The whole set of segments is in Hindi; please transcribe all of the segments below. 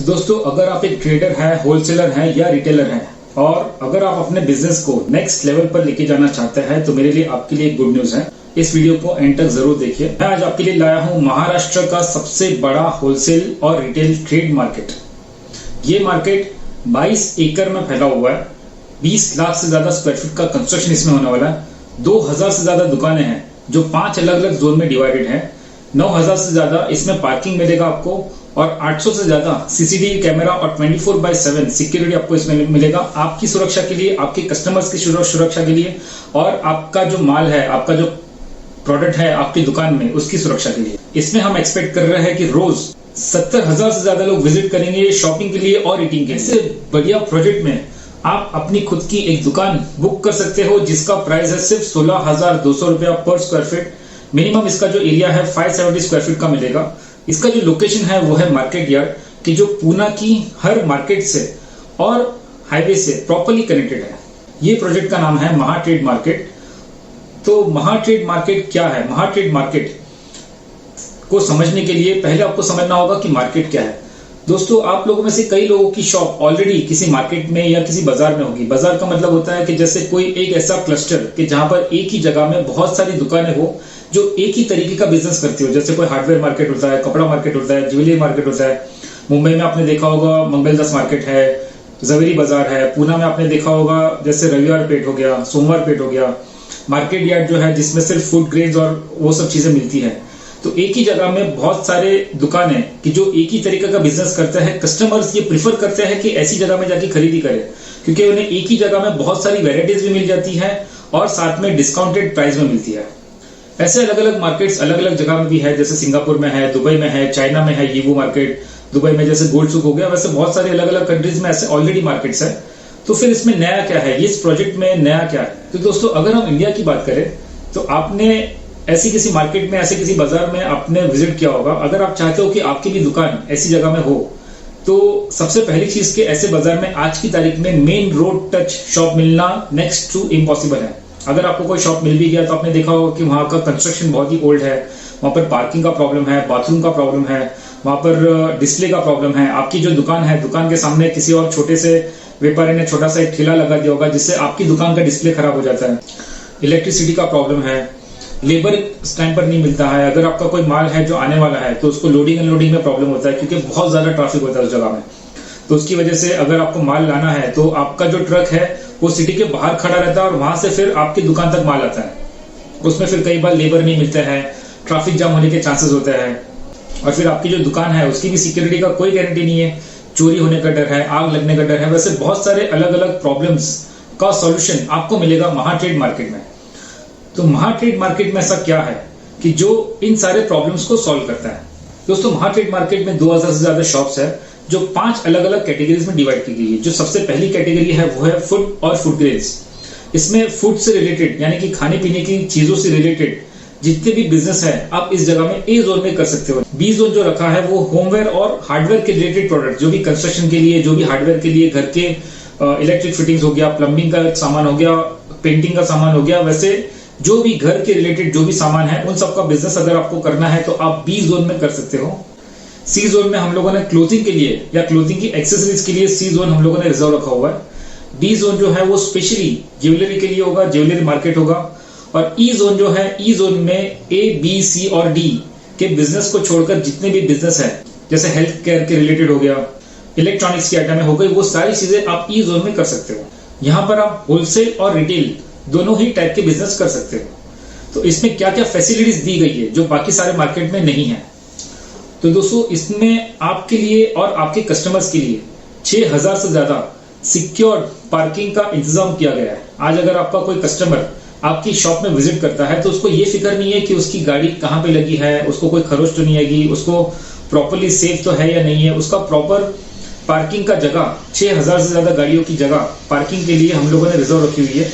तो दोस्तों, अगर आप एक ट्रेडर हैं, होलसेलर हैं या रिटेलर हैं और अगर आप अपने बिजनेस को नेक्स्ट लेवल पर लेके जाना चाहते हैं तो मेरे लिए आपके लिए गुड न्यूज है। इस वीडियो को एंड तक जरूर देखिए। मैं आज आपके लिए लाया हूं महाराष्ट्र का सबसे बड़ा होलसेल और रिटेल ट्रेड मार्केट। ये मार्केट 22 एकड़ में फैला हुआ है। 20 लाख से ज्यादा स्क्वायर फीट का कंस्ट्रक्शन इसमें होने वाला है। 2000 से ज्यादा दुकानें हैं जो 5 अलग अलग जोन में डिवाइडेड है। 9000 से ज्यादा इसमें पार्किंग मिलेगा आपको और 800 से ज्यादा सीसीटीवी कैमरा और 24/7 सिक्योरिटी आपको इसमें मिलेगा, आपकी सुरक्षा के लिए, आपके कस्टमर्स की सुरक्षा के लिए और आपका जो माल है, आपका जो प्रोडक्ट है आपकी दुकान में, उसकी सुरक्षा के लिए। इसमें हम एक्सपेक्ट कर रहे हैं कि रोज 70,000 से ज्यादा लोग विजिट करेंगे शॉपिंग के लिए और ईटिंग के लिए। इससे बढ़िया प्रोजेक्ट में आप अपनी खुद की एक दुकान बुक कर सकते हो जिसका प्राइस है सिर्फ 16,200 रुपया पर स्क्वायर फीट। मिनिमम इसका जो एरिया है 570 स्क्वायर फीट का मिलेगा। इसका जो लोकेशन है वो है मार्केट यार्ड की, जो पूना की हर मार्केट से और हाईवे से प्रॉपर्ली कनेक्टेड है। ये प्रोजेक्ट का नाम है महा ट्रेड मार्केट। तो महा ट्रेड मार्केट क्या है? महा ट्रेड मार्केट को समझने के लिए पहले आपको समझना होगा कि मार्केट क्या है। दोस्तों, आप लोगों में से कई लोगों की शॉप ऑलरेडी किसी मार्केट में या किसी बाजार में होगी। बाजार का मतलब होता है कि जैसे कोई एक ऐसा क्लस्टर कि जहां पर एक ही जगह में बहुत सारी दुकानें हो जो एक ही तरीके का बिजनेस करती हो। जैसे कोई हार्डवेयर मार्केट होता है, कपड़ा मार्केट होता है, ज्वेलरी मार्केट होता है। मुंबई में आपने देखा होगा मंगलदास मार्केट है, जवेरी बाजार है। पूना में आपने देखा होगा जैसे रविवार पेट हो गया, सोमवार पेट हो गया। मार्केट यार्ड जो है जिसमें सिर्फ फूड ग्रेन्स और वो सब चीजें मिलती है। तो एक ही जगह में बहुत सारे दुकानें कि जो एक ही तरीके का बिजनेस करते हैं। कस्टमर्स ये प्रिफर करते हैं कि ऐसी जगह में जाके खरीदी करें क्योंकि उन्हें एक ही जगह में बहुत सारी वेराइटीज भी मिल जाती है और साथ में डिस्काउंटेड प्राइस में मिलती है। ऐसे अलग अलग मार्केट्स अलग अलग जगह में भी है, जैसे सिंगापुर में है, दुबई में है, चाइना में है यीवू मार्केट। दुबई में जैसे गोल्ड सुक हो गया, वैसे बहुत सारे अलग अलग कंट्रीज में ऐसे ऑलरेडी मार्केट्स है। तो फिर इसमें नया क्या है, इस प्रोजेक्ट में नया क्या है? तो दोस्तों, अगर हम इंडिया की बात करें तो आपने ऐसी किसी मार्केट में, ऐसे किसी बाजार में आपने विजिट किया होगा। अगर आप चाहते हो कि आपकी भी दुकान ऐसी जगह में हो तो सबसे पहली चीज के ऐसे बाजार में आज की तारीख में मेन रोड टच शॉप मिलना नेक्स्ट टू इम्पॉसिबल है। अगर आपको कोई शॉप मिल भी गया तो आपने देखा होगा कि वहां का कंस्ट्रक्शन बहुत ही ओल्ड है, वहां पर पार्किंग का प्रॉब्लम है, बाथरूम का प्रॉब्लम है, वहां पर डिस्प्ले का प्रॉब्लम है। आपकी जो दुकान है, दुकान के सामने किसी और छोटे से व्यापारी ने छोटा सा एक ठेला लगा दिया होगा जिससे आपकी दुकान का डिस्प्ले खराब हो जाता है। इलेक्ट्रिसिटी का प्रॉब्लम है, लेबर टाइम पर नहीं मिलता है। अगर आपका कोई माल है जो आने वाला है तो उसको लोडिंग अनलोडिंग में प्रॉब्लम होता है क्योंकि बहुत ज्यादा ट्रैफिक होता है उस जगह में। तो उसकी वजह से अगर आपको माल लाना है तो आपका जो ट्रक है वो सिटी के बाहर खड़ा रहता है और वहां से फिर आपकी दुकान तक माल आता है। उसमें फिर कई बार लेबर नहीं मिलता है, ट्रैफिक जाम होने के चांसेस होते हैं और फिर आपकी जो दुकान है उसकी भी सिक्योरिटी का कोई गारंटी नहीं है। चोरी होने का डर है, आग लगने का डर है। वैसे बहुत सारे अलग अलग प्रॉब्लम्स का सॉल्यूशन आपको मिलेगा महा ट्रेड मार्केट में। तो महा ट्रेड मार्केट में ऐसा क्या है कि जो इन सारे प्रॉब्लम्स को सॉल्व करता है? दोस्तों, महा ट्रेड मार्केट में 2000 से ज्यादा शॉप्स है जो 5 अलग अलग कैटेगरीज में डिवाइड की गई है। जो सबसे पहली कैटेगरी है वो है फूड और फूड ग्रेन्स। इसमें फूड से रिलेटेड यानी कि खाने पीने की चीजों से रिलेटेड जितने भी बिजनेस है आप इस जगह में ए जोन में कर सकते हो। बी जोन जो रखा है वो होमवेयर और हार्डवेयर के रिलेटेड प्रोडक्ट, जो भी कंस्ट्रक्शन के लिए, जो भी हार्डवेयर के लिए, घर के इलेक्ट्रिक फिटिंग्स हो गया, प्लम्बिंग का सामान हो गया, पेंटिंग का सामान हो गया, वैसे जो भी घर के रिलेटेड जो भी सामान है उन सबका बिजनेस अगर आपको करना है तो आप बी जोन में कर सकते हो। सी जोन में हम लोगों ने क्लोथिंग के लिए या क्लोथिंग की एक्सेसरीज के लिए सी जोन हम लोगों ने रिजर्व रखा हुआ है। डी जोन जो है वो स्पेशली ज्वेलरी के लिए होगा, ज्वेलरी मार्केट होगा। और ई जोन जो है, ई जोन में ए, बी, सी और डी के बिजनेस को छोड़कर जितने भी बिजनेस है, जैसे हेल्थ केयर के रिलेटेड हो गया, इलेक्ट्रॉनिक्स की आइटम हो गई, वो सारी चीजें आप ई जोन में कर सकते हो। यहाँ पर आप होलसेल और रिटेल दोनों ही टाइप के बिजनेस कर सकते हो। तो इसमें क्या क्या फैसिलिटीज दी गई है जो बाकी सारे मार्केट में नहीं है? तो दोस्तों, इसमें आपके लिए और आपके कस्टमर्स के लिए 6000 से ज्यादा सिक्योर्ड पार्किंग का इंतजाम किया गया है। आज अगर आपका कोई कस्टमर आपकी शॉप में विजिट करता है तो उसको ये फिक्र नहीं है कि उसकी गाड़ी कहाँ पे लगी है, उसको कोई खरोच तो नहीं आएगी, उसको प्रॉपरली सेफ तो है या नहीं है। उसका प्रॉपर पार्किंग का जगह, 6000 से ज्यादा गाड़ियों की जगह पार्किंग के लिए हम लोगों ने रिजर्व रखी हुई है।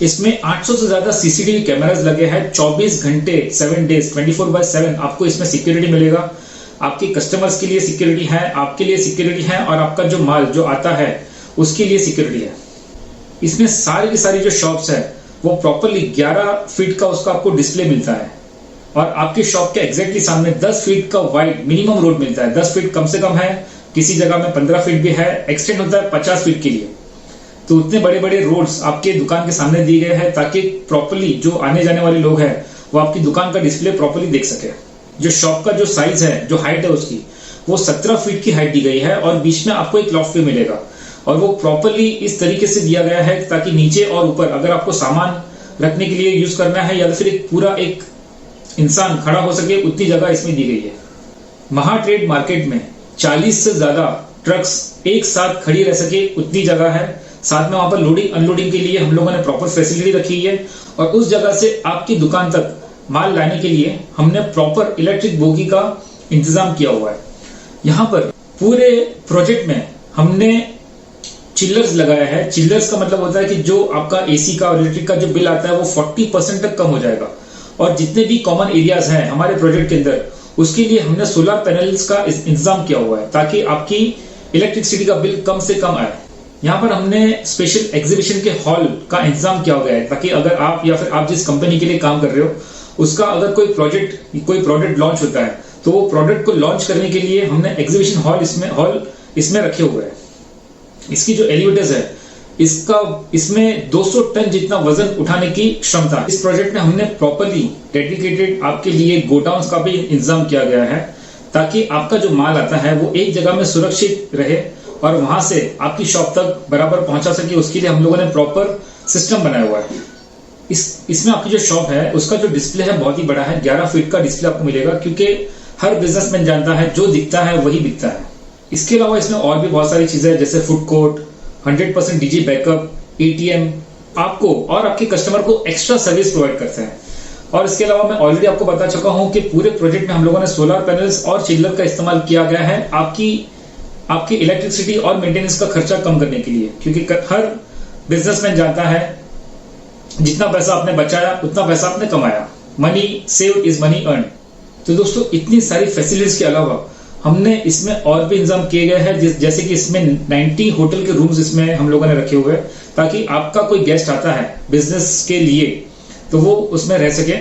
इसमें 800 से ज्यादा सीसीटीवी कैमरास लगे हैं। 24 घंटे 7 डेज 24/7 आपको इसमें सिक्योरिटी मिलेगा। आपके कस्टमर्स के लिए सिक्योरिटी है, आपके लिए सिक्योरिटी है और आपका जो माल जो आता है उसके लिए सिक्योरिटी है। इसमें सारी की सारी जो शॉप्स है वो प्रॉपरली 11 फीट का उसका आपको डिस्प्ले मिलता है और आपके शॉप के एग्जैक्टली सामने 10 फीट का वाइड मिनिमम रोड मिलता है। 10 फीट कम से कम है किसी जगह में 15 फीट भी है, एक्सटेंड होता है 50 फीट के लिए। तो उतने बड़े बड़े रोड्स आपके दुकान के सामने दिए गए हैं ताकि प्रॉपर्ली जो आने जाने वाले लोग हैं वो आपकी दुकान का डिस्प्ले प्रॉपर्ली देख सके। जो शॉप का जो साइज है, जो हाइट है उसकी, वो 17 फीट की हाइट दी गई है और बीच में आपको एक लॉफ्ट भी मिलेगा और वो प्रॉपर्ली इस तरीके से दिया गया है ताकि नीचे और ऊपर अगर आपको सामान रखने के लिए यूज करना है या फिर एक पूरा एक इंसान खड़ा हो सके उतनी जगह इसमें दी गई है। महा ट्रेड मार्केट में 40 से ज्यादा ट्रक्स एक साथ खड़ी रह सके उतनी जगह है। साथ में वहां पर लोडिंग अनलोडिंग के लिए हम लोगों ने प्रॉपर फैसिलिटी रखी है और उस जगह से आपकी दुकान तक माल लाने के लिए हमने प्रॉपर इलेक्ट्रिक बोगी का इंतजाम किया हुआ है। यहाँ पर पूरे प्रोजेक्ट में हमने चिल्लर्स लगाया है। चिल्लर्स का मतलब होता है कि जो आपका एसी का और इलेक्ट्रिक का जो बिल आता है वो 40% तक कम हो जाएगा। और जितने भी कॉमन एरियाज हैं हमारे प्रोजेक्ट के अंदर, उसके लिए हमने सोलर पैनल्स का इंतजाम किया हुआ है ताकि आपकी इलेक्ट्रिसिटी का बिल कम से कम आए। यहाँ पर हमने स्पेशल एग्जीबिशन के हॉल का इंतजाम किया गया है ताकि अगर आप या फिर आप जिस कंपनी के लिए काम कर रहे हो उसका अगर कोई प्रोडक्ट लॉन्च होता है तो वो प्रोडक्ट को लॉन्च करने के लिए हमने एग्जीबिशन हॉल इसमें रखे हुए हैं। इसकी जो एलिवेटर्स है इसमें 200 टन जितना वजन उठाने की क्षमता है। इस प्रोजेक्ट में हमने प्रॉपर्ली डेडिकेटेड आपके लिए गोडाउन्स का भी इंतजाम किया गया है ताकि आपका जो माल आता है वो एक जगह में सुरक्षित रहे और वहां से आपकी शॉप तक बराबर पहुंचा सके। उसके लिए हम लोगों ने प्रॉपर सिस्टम बनाया हुआ है। इसमें आपकी जो शॉप है उसका जो डिस्प्ले है बहुत ही बड़ा है, 11 फीट का डिस्प्ले आपको मिलेगा क्योंकि हर बिजनेसमैन जानता है जो दिखता है वही बिकता है। इसके अलावा इसमें और भी बहुत सारी चीजें हैं जैसे food court, 100% DG backup, ATM आपको और आपके कस्टमर को एक्स्ट्रा सर्विस प्रोवाइड करते हैं। और इसके अलावा मैं ऑलरेडी आपको बता चुका हूं कि पूरे प्रोजेक्ट में हम लोगों ने सोलर पैनल्स और चिल्लर का इस्तेमाल किया गया है आपकी इलेक्ट्रिसिटी और मेंटेनेंस का खर्चा कम करने के लिए, क्योंकि हर बिजनेसमैन जानता है जितना पैसा आपने बचाया उतना पैसा आपने कमाया। Money save is money earn. तो दोस्तों इतनी सारी फैसिलिटीज के अलावा हमने इसमें और भी इंतजाम किए गए हैं जैसे कि इसमें 90 होटल के रूम्स इसमें हम लोगों ने रखे हुए हैं ताकि आपका कोई गेस्ट आता है बिजनेस के लिए तो वो उसमें रह सके।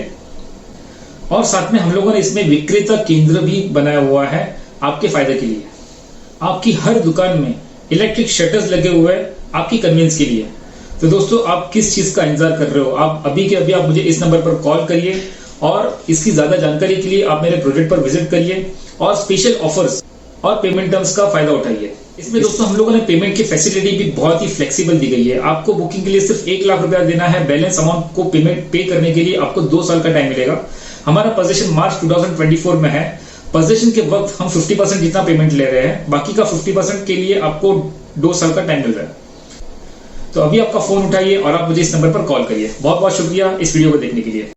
और साथ में हम लोगों ने इसमें विक्रेता केंद्र भी बनाया हुआ है आपके फायदे के लिए। आपकी हर दुकान में इलेक्ट्रिक शटर्स लगे हुए हैं आपकी कन्वीनियंस के लिए। तो दोस्तों आप किस चीज का इंतजार कर रहे हो? आप अभी के अभी आप मुझे इस नंबर पर कॉल करिए और इसकी ज्यादा जानकारी के लिए आप मेरे प्रोजेक्ट पर विजिट करिए और स्पेशल ऑफर्स और पेमेंट टर्म्स का फायदा उठाइए। इसमें दोस्तों हम लोगों ने पेमेंट की फैसिलिटी भी बहुत ही फ्लेक्सिबल दी गई है। आपको बुकिंग के लिए सिर्फ 1 लाख रुपया देना है। बैलेंस अमाउंट को पे करने के लिए आपको 2 साल का टाइम मिलेगा। हमारा पोजीशन मार्च 2024 में है। पोजीशन के वक्त हम 50% जितना पेमेंट ले रहे हैं, बाकी का 50% के लिए आपको 2 साल का टाइम मिल रहा है। तो अभी आपका फोन उठाइए और आप मुझे इस नंबर पर कॉल करिए। बहुत बहुत शुक्रिया इस वीडियो को देखने के लिए।